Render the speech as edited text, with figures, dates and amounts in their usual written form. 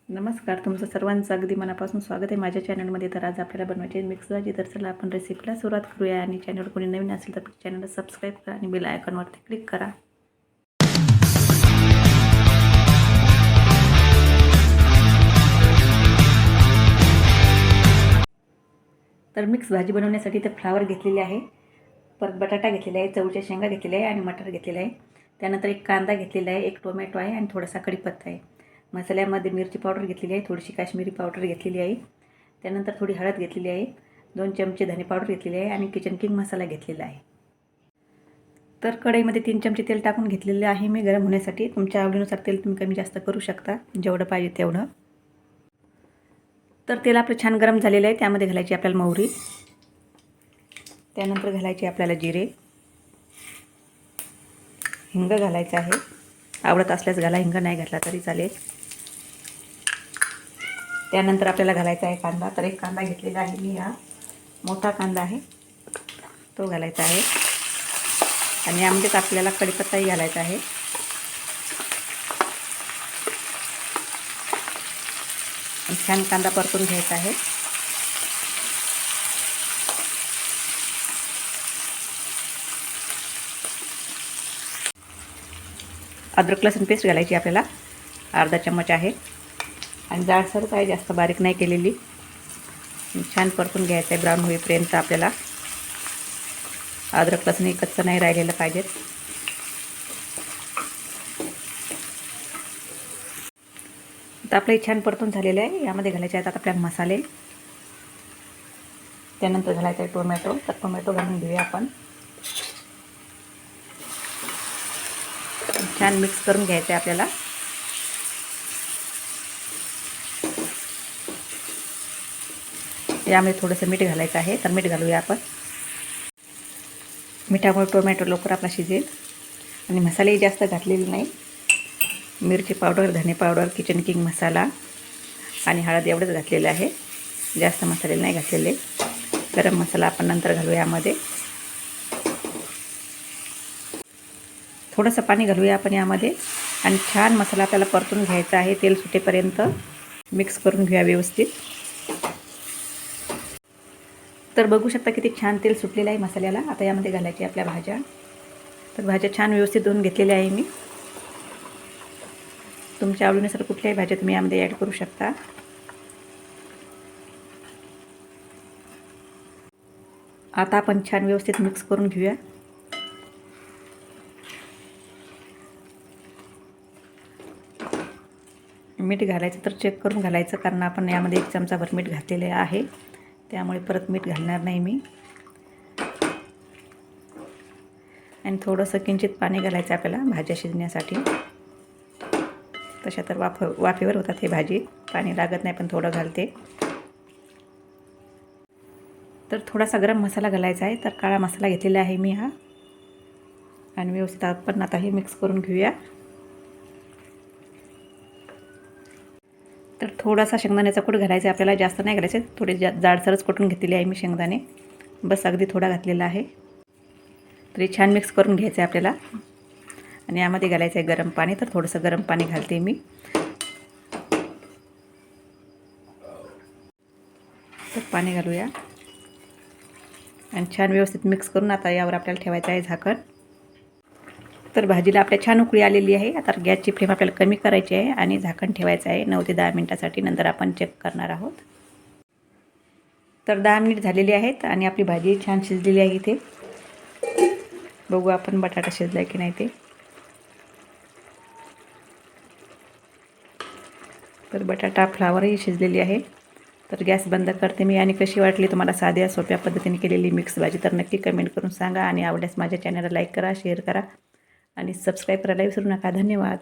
नमस्कार, तुमचं सर्वांचं अगदी मनापासून स्वागत आहे माझ्या चॅनलमध्ये. तर आज आपल्याला बनवायची मिक्स भाजी. तर चला आपण रेसिपीला सुरुवात करूया. आणि चॅनल कोणी नवीन असेल तर चॅनलला सबस्क्राईब करा आणि बेल आयकॉनवरती क्लिक करा. तर मिक्स भाजी बनवण्यासाठी ते फ्लावर घेतलेले आहे, परत बटाटा घेतलेला आहे, चवळीच्या शेंगा घेतलेल्या आहे आणि मटार घेतलेला आहे. त्यानंतर एक कांदा घेतलेला आहे, एक टोमॅटो आहे आणि थोडासा कढीपत्ता आहे. मसाल्यामध्ये मिरची पावडर घेतलेली आहे, थोडीशी काश्मीरी पावडर घेतलेली आहे. त्यानंतर थोडी हळद घेतलेली आहे, 2 चमचे धने पावडर घेतलेली आहे आणि किचन किंग मसाला घेतलेला आहे. तर कढईमध्ये 3 चमचे तेल टाकून घेतलेले आहे मी गरम होण्यासाठी. तुमच्या आवडीनुसार तेल तुम्ही कमी जास्त करू शकता, जेवढं पाहिजे तेवढं. तर तेल आपलं छान गरम झालेलं आहे. त्यामध्ये घालायची आपल्याला मोहरी, त्यानंतर घालायची आपल्याला जिरे, हिंग घालायचं आहे. आवडत असल्यास घाला, हिंग नाही घातला तरी चालेल. त्यानंतर आपल्याला घालायचा आहे कांदा. तर एक कांदा घेतलेला आहे मी, हा मोठा कांदा आहे तो घालायचा आहे. आणि यामध्येच आपल्याला कढीपत्ताही घालायचा आहे. छान कांदा परतून घ्यायचा आहे. अद्रक लसूण पेस्ट घालायची आपल्याला, अर्धा चम्मच आहे. आणि जाडसरच आहे, जास्त बारीक नाही केलेली. छान परतून घ्यायचं आहे ब्राऊन होईपर्यंत आपल्याला. अद्रक लसूण कच्चं नाही राहिलेलं पाहिजेत. तर आपलं छान परतून झालेलं आहे. यामध्ये घालायचे आहेत आता आपल्याला मसाले. त्यानंतर घालायचं आहे टोमॅटो. तर टोमॅटो घालून घेऊया आपण. छान मिक्स करून घ्यायचं आहे आपल्याला. यामध्ये थोडंसं मीठ घालायचं आहे, तर मीठ घालूया आपण. मिठामुळे टोमॅटो लवकर आपला शिजेल. आणि मसालेही जास्त घातलेले नाही. मिरची पावडर, धने पावडर, किचन किंग मसाला आणि हळद एवढंच घातलेलं आहे. जास्त मसाले नाही घातलेले. गरम मसाला आपण नंतर घालूया यामध्ये. थोडंसं पाणी घालूया आपण यामध्ये. आणि छान मसाला आपल्याला परतून घ्यायचा आहे. तेल सुटेपर्यंत मिक्स करून घेऊया व्यवस्थित. तर बघू शकता किती छान तेल सुटलेलं आहे मसाल्याला. आता यामध्ये घालायची आपल्या भाज्या. तर भाज्या छान व्यवस्थित धुवून घेतलेल्या आहे मी. तुमच्या आवडीनुसार कुठल्याही भाज्या तुम्ही यामध्ये ॲड करू शकता. आता आपण छान व्यवस्थित मिक्स करून घेऊया. मीठ घालायचं तर चेक करून घालायचं, कारण आपण यामध्ये 1 चमचाभर मीठ घातलेले आहे. त्यामुळे परत मीठ घालणार नाही मी. आणि थोडंसं किंचित पाणी घालायचं आपल्याला भाज्या शिजण्यासाठी. तशा तर वाफेवर होतात हे भाजी, पाणी लागत नाही, पण थोडं घालते. तर थोडासा गरम मसाला घालायचा आहे. तर काळा मसाला घेतलेला आहे मी हा. आणि व्यवस्थित आपण आता हे मिक्स करून घेऊया. तर थोडासा शेंगदाण्याचा कूट घालायचा आहे आपल्याला, जास्त नाही घालायचे. थोडे जाडसरच कुटून घेतलेले आहे मी शेंगदाणे, बस अगदी थोडा घातलेला आहे. तर हे छान मिक्स करून घ्यायचं आहे आपल्याला. आणि यामध्ये घालायचं आहे गरम पाणी. तर थोडंसं गरम पाणी घालते मी. तर पाणी घालूया आणि छान व्यवस्थित मिक्स करून आता यावर आपल्याला ठेवायचं आहे झाकण. तर भाजीला आपल्या छान उकळी आलेली आहे. आता गॅसची फ्लेम आपल्याला कमी करायची आहे आणि झाकण ठेवायचं आहे 9 ते 10 मिनिटासाठी. नंतर आपण चेक करणार आहोत. तर 10 मिनिट झालेली आहेत आणि आपली भाजी छान शिजलेली आहे. इथे बघू आपण बटाटा शिजला की नाही ते. तर बटाटा फ्लावरही शिजलेली आहे. तर गॅस बंद करते मी. आणि कशी वाटली तुम्हाला साध्या सोप्या पद्धतीने केलेली मिक्स भाजी, तर नक्की कमेंट करून सांगा. आणि आवडल्यास माझ्या चॅनलला लाईक करा, शेअर करा आणि सबस्क्राईब करायला विसरू नका. धन्यवाद.